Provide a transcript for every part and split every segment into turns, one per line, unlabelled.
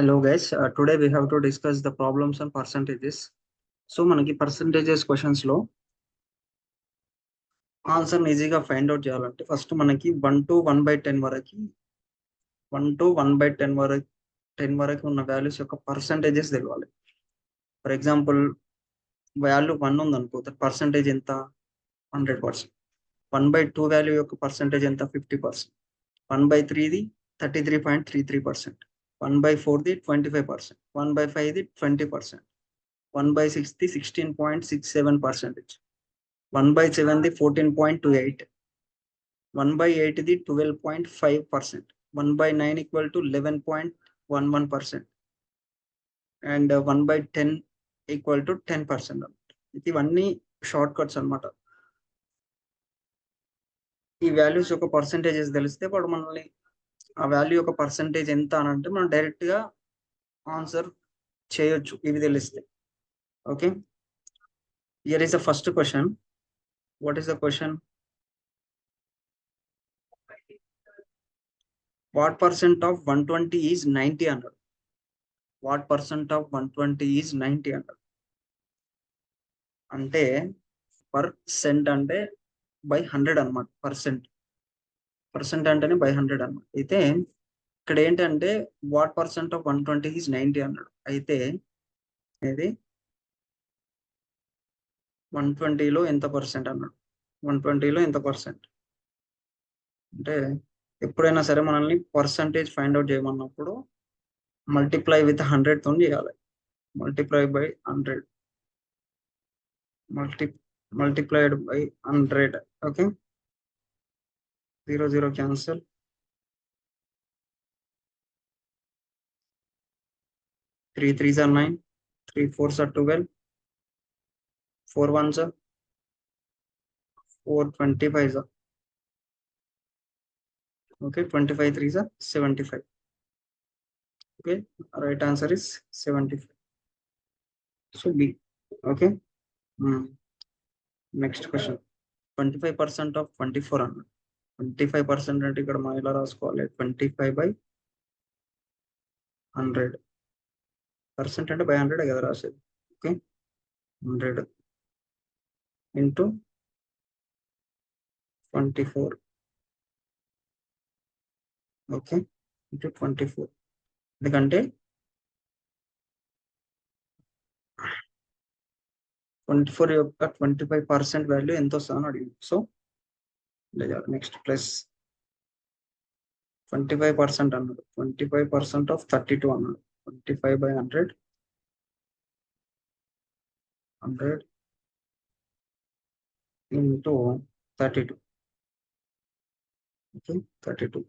Hello guys, today we have to discuss the problems and percentages. So మనకి percentages questions లో answer ఈజీగా find out చేయాలంటే first మనకి 1 to 1/10 వరకు 1 to 1/10 వరకు ఉన్న వాల్యూస్ యొక్క పర్సంటేజెస్ తెలియాలి. ఫర్ ఎగ్జాంపుల్ వాల్యూ 1 ఉంది అనుకో, పర్సంటేజ్ ఎంత 100%. 1/2 వాల్యూ యొక్క పర్సంటేజ్ ఎంత 50%. 1/3ది 33.33%. 1/4ది 25%. 1/5ది 20%. 1/6ది 16.67%. 1/7ది 14.28. 1/8ది 12.5%. 1/9 equal to 11.11%. And 1/10 equal to 10%. ఇవన్నీ షార్ట్ కట్స్ అనమాట. ఈ వాల్యూస్ యొక్క పర్సంటేజెస్ తెలిస్తే వాడు మనల్ని ఆ వాల్యూ యొక్క పర్సంటేజ్ ఎంత అని అంటే మనం డైరెక్ట్ గా ఆన్సర్ చేయొచ్చు ఇవి తెలిస్తే. Okay, here is the first question. What is the question? What percent of 120 is 90 అన్నాడు. What percent of 120 is 90 అన్నాడు. అంటే పర్సెంట్ అంటే బై 100 అనమాట. పర్సెంట్ అంటేనే బై 100 అనమాట. అయితే ఇక్కడ ఏంటంటే వాట్ పర్సెంట్ ఆఫ్ 120 ఈజ్ 90 అన్నాడు. అయితే ఇది 120లో ఎంత పర్సెంట్ అన్నాడు. 120లో ఎంత పర్సెంట్ అంటే ఎప్పుడైనా సరే మనల్ని పర్సంటేజ్ ఫైండ్ అవుట్ చేయమన్నప్పుడు మల్టిప్లై విత్ 100 తో చేయాలి. Multiply by 100, multiplied by 100. Okay, 0 0 cancel. 3 3s are 9, 3 4s are 12, 4 1s are 4 25s are. Okay, 25 3s are 75. Okay, right answer is 75. So B. Okay. Next question. 25% of 24 అన్నాడు. 25% అంటే ఇక్కడ మనం ఎలా రాసుకోవాలి? 25/100. Percent అంటే బై 100 కదా రాసేది. Okay, 100 into 24. Okay, into 24. ఎందుకంటే 24 యొక్క 25% వాల్యూ ఎంత వస్తుందని అడిగింది. సో నెక్స్ట్ ప్లస్ 25% అన్నాడు. 25% ఆఫ్ 32 అన్నాడు. 25/100 ఇంటూ 32. ఓకే, 32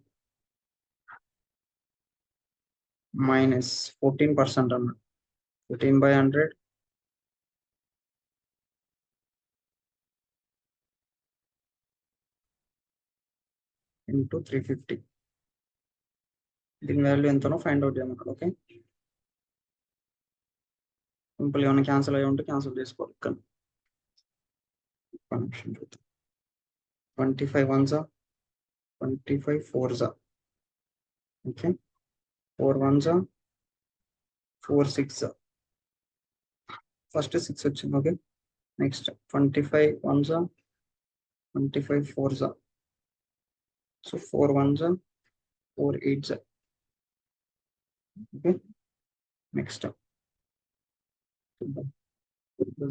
మైనస్ 14% అన్నాడు. 14/100 ఇంటూ 350. దీని వాల్యూ ఎంతనో ఫైండ్ అవుట్ చేయమన్నాడు. ఓకే, సింపుల్ ఏమైనా క్యాన్సిల్ అయ్యి ఉంటే క్యాన్సిల్ చేసుకోవాలి. ఇక్కడ 25 1s are 25 4s are. Okay, 4 1s are 4 6s are. First 6 వచ్చింది. Okay, next 25 1s are 25 4s are. So 4 1s are 4 8s are. Okay, next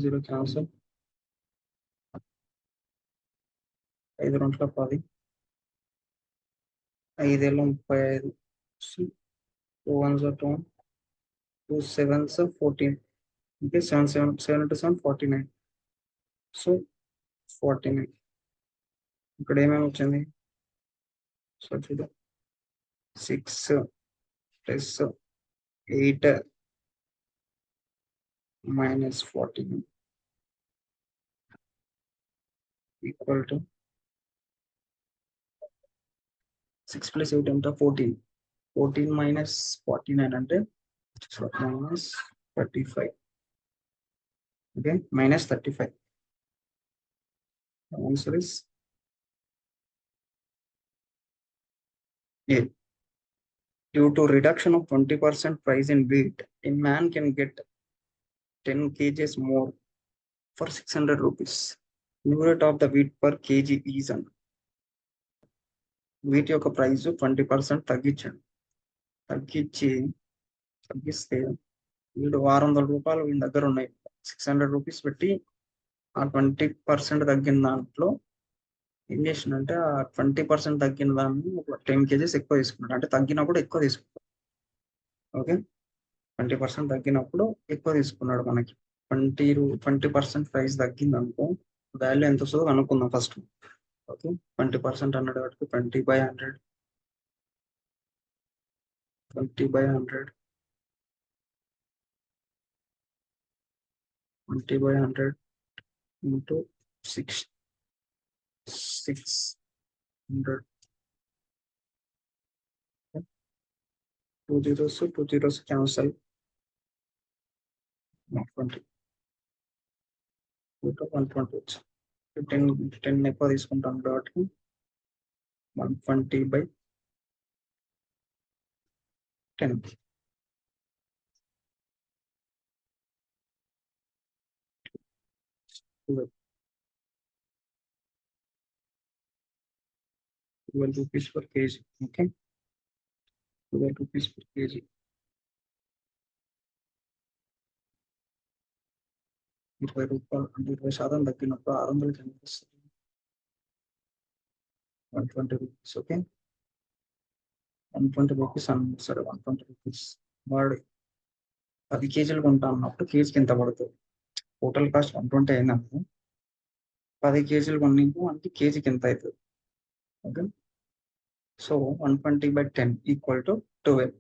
0 cancel. 5 2 10, 5 35. 2 1s are 2, 2 7s are 14. Okay, 7 into 7 49. So 49 ఇక్కడ ఏమేమి వచ్చింది? So చూద్దాం. 6 plus 8 minus 14 equal to 6 + 8 ఎంత? 14. 14 minus 49 అంటే minus 35. Okay, minus 35. Answer is A. Due to reduction of 20% price in wheat, a man can get 10 kgs more for 600 rupees. New rate of the wheat per kg is అని. వీటి యొక్క price 20% తగ్గిస్తే వీడు 600 రూపాయలు వీళ్ళ దగ్గర ఉన్నాయి, 600 రూపీస్ పెట్టి ఆ 20% తగ్గిన దాంట్లో ఏం చేసిందంటే ఆ 20% తగ్గిన దాన్ని ఒక 10 kgs ఎక్కువ తీసుకున్నాడు. అంటే తగ్గినప్పుడు ఎక్కువ తీసుకున్నాడు. ఓకే, 20% తగ్గినప్పుడు ఎక్కువ తీసుకున్నాడు. మనకి 20% ప్రైస్ తగ్గింది అనుకో, వాల్యూ ఎంత వస్తుందో అనుకుందాం ఫస్ట్. ఓకే, 20% అన్నాడు కాబట్టి 20/100 20/100 20/100 into 600. 2 zeros cancel. 120 120 10 ఎక్కువ తీసుకుంటాం కాబట్టి 120/10. ₹12 per kg. Okay, ₹12 per kg. 20 రూపాయలు అంటే 20% తగ్గినప్పుడు 600 కనిపిస్తుంది. 120 రూపీస్. ఓకే, 120 రూపీస్ అన్న సరే, 120 రూపీస్ వాడు 10 కేజీలు కొంటా అన్నప్పుడు కేజీకి ఎంత పడుతుంది? టోటల్ కాస్ట్ 120 అయినప్పుడు 10 కేజీలు కొన్నింపు అంటే కేజీకి ఎంత అవుతుంది? Okay, so 120/10 equal to 12.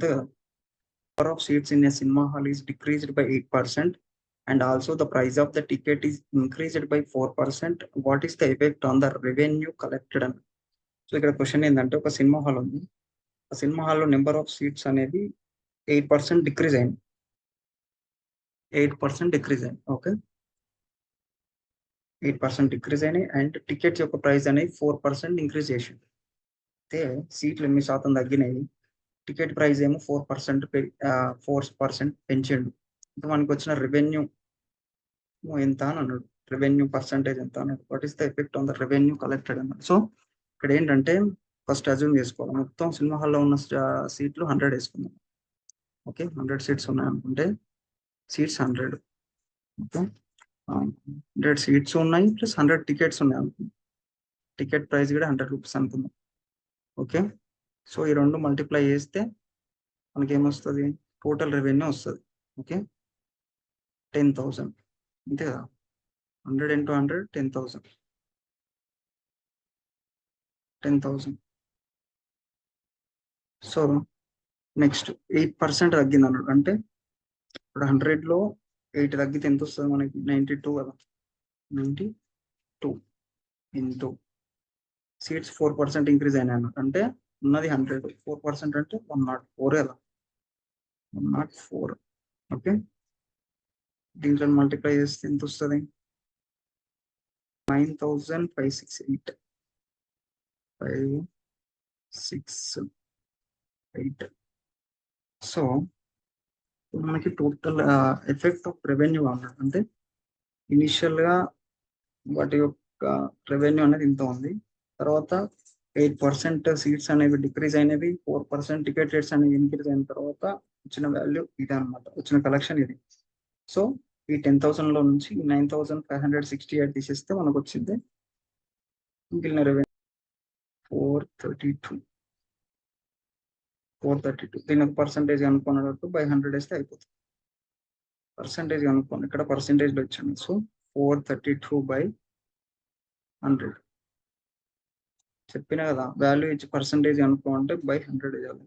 The number of seats in a cinema hall is decreased by 8%, and also the price of the ticket is increased by 4%. What is the effect on the revenue collected? So ఇక్కడ question ఏంటంటే, ఒక cinema hall ఉంది, ఆ cinema హాల్లో number of seats అనేది 8% decrease అయింది. 8% decrease అయింది. Okay, 8% decrease అయినాయి. అండ్ టికెట్స్ యొక్క ప్రైస్ అనేది 4% ఇంక్రీజ్ చేసింది. అయితే సీట్లు 8% తగ్గినాయి, టికెట్ ప్రైస్ ఏమో 4% పెంచిండు. ఇంకా మనకి వచ్చిన రెవెన్యూ ఎంత అని అన్నాడు, రెవెన్యూ పర్సంటేజ్ ఎంత అన్నాడు. What is the effect on the revenue collected అన్నాడు. సో ఇక్కడ ఏంటంటే ఫస్ట్ అజ్యూమ్ చేసుకోవాలి, మొత్తం సినిమా హాల్లో ఉన్న సీట్లు 100 వేసుకుందాం. ఓకే, 100 సీట్స్ ఉన్నాయి అనుకుంటే సీట్స్ 100. ఓకే, 100 సీట్స్ ఉన్నాయి ప్లస్ 100 టికెట్స్ ఉన్నాయి అనుకుందాం. టికెట్ ప్రైస్ కూడా 100 రూపీస్ అనుకుందాం. ఓకే, సో ఈ రెండు మల్టిప్లై చేస్తే మనకి ఏమొస్తుంది? టోటల్ రెవెన్యూ వస్తుంది. ఓకే, 10,000. అంతే కదా, 100 × 100 10,000. 10,000. సో నెక్స్ట్ 8% తగ్గింది అన్నాడు. అంటే ఇప్పుడు 100లో 8 తగ్గితే ఎంత వస్తుంది మనకి? 92 కదా. 92 ఇంటూ సీట్స్ 4% ఇంక్రీజ్ అయినాయి అన్నట్టు. అంటే ఉన్నది 100, 4% అంటే 104 కదా, 104. ఓకే, దీంట్లో మల్టిప్లై చేస్తే ఎంత వస్తుంది? 9,568. 568. సో మనకి టోటల్ ఎఫెక్ట్ ఆఫ్ రెవెన్యూ అన్నట్టు. అంటే ఇనిషియల్గా వాటి యొక్క రెవెన్యూ అనేది ఇంత ఉంది, తర్వాత 8% సీట్స్ అనేవి డిక్రీజ్ అయినవి, 4% టికెట్ రేట్స్ అనేవి ఇంక్రీజ్ అయిన తర్వాత వచ్చిన వాల్యూ ఇది అనమాట, వచ్చిన కలెక్షన్ ఇది. సో ఈ 10,000లో నుంచి 9,568 తీసేస్తే మనకు వచ్చింది మిగిలిన రెవెన్యూ 432. దీనికి పర్సంటేజ్ అనుకున్నట్టు బై 100 వేస్తే అయిపోతుంది. పర్సంటేజ్ అనుకోండి, ఇక్కడ పర్సంటేజ్లో ఇచ్చాను. సో 432/100 చెప్పిన కదా, వాల్యూ ఇచ్చి పర్సంటేజ్ అనుకోమంటే బై 100 వేయాలి.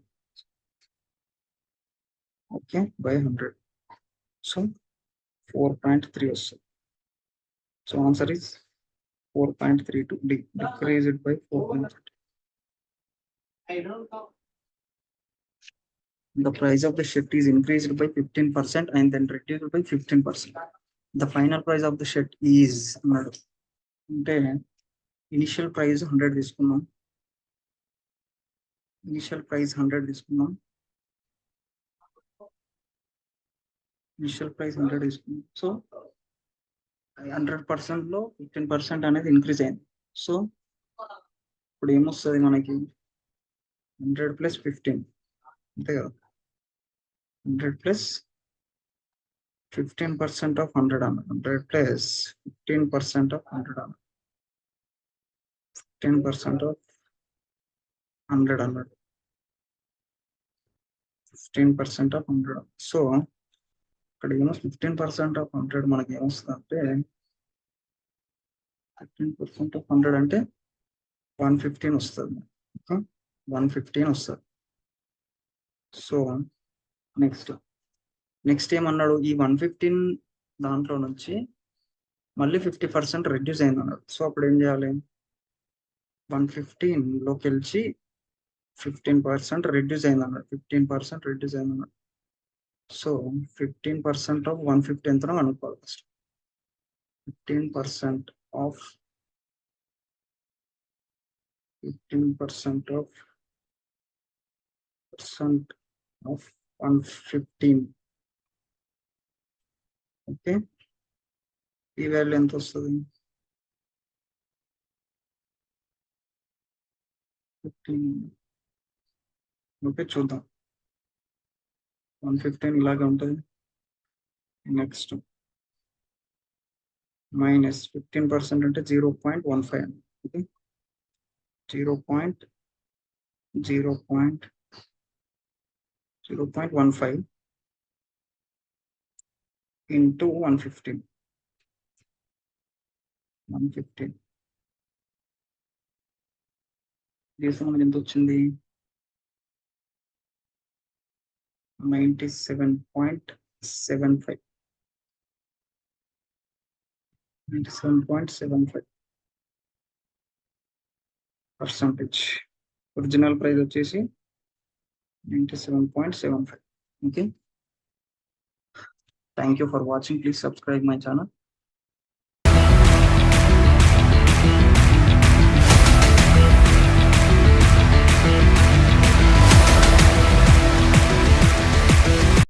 Okay, by 100. సో 4.3 వస్తుంది. So answer is 4.32. decreased by 4.32. The price of the shirt is increased by 15% and then reduced by 15%. The final price of the shirt is అన్నాడు. అంటే initial price 100 తీసుకున్నాం, initial price 100 తీసుకుందాం. Initial price 100 తీసుకుందాం. So 100% లో 15% అనేది increase అయింది. So ఇప్పుడు ఏమొస్తుంది మనకి 100 + 15 అంతే కదా. 100 + 15% ఆఫ్ 100 అన్నమాట. 100 + 15% ఆఫ్ 100 అన్నమాట. 15% ఆఫ్ 100 అన్నమాట. 15% ఆఫ్ 100. సో ఇక్కడ ఏమో 15% ఆఫ్ 100 మనకి ఏమొస్తుంది అంటే 15% ఆఫ్ 100 అంటే 115 వస్తుంది. 115 వస్తుంది. సో నెక్స్ట్ ఏమన్నాడు, ఈ 115 దాంట్లో నుంచి మళ్ళీ 50% రెడ్యూస్ అయింది అన్నాడు. సో అప్పుడు ఏం చేయాలి, 115 లోకి వెళ్ళి 15% రెడ్యూస్ అయింది అన్నాడు. 15% రెడ్యూస్ అయింది అన్నాడు. సో 15% ఆఫ్ 150 ఎంతనో అనుకోవాలి ఫస్ట్. 15% ఆఫ్ 115. ఓకే, ఈ వాల్యూ ఎంత వస్తుంది, 15. ఓకే చూద్దాం. 115 ఇలాగే ఉంటుంది. నెక్స్ట్ మైనస్ 15% అంటే 0.15. ఓకే, 0.15 ఇంటూ 115 చేస్తే మనకి ఎంత వచ్చింది, 97.75. 97.75%. ఒరిజినల్ ప్రైస్ వచ్చేసి 97.75. Okay, thank you for watching. Please subscribe my channel.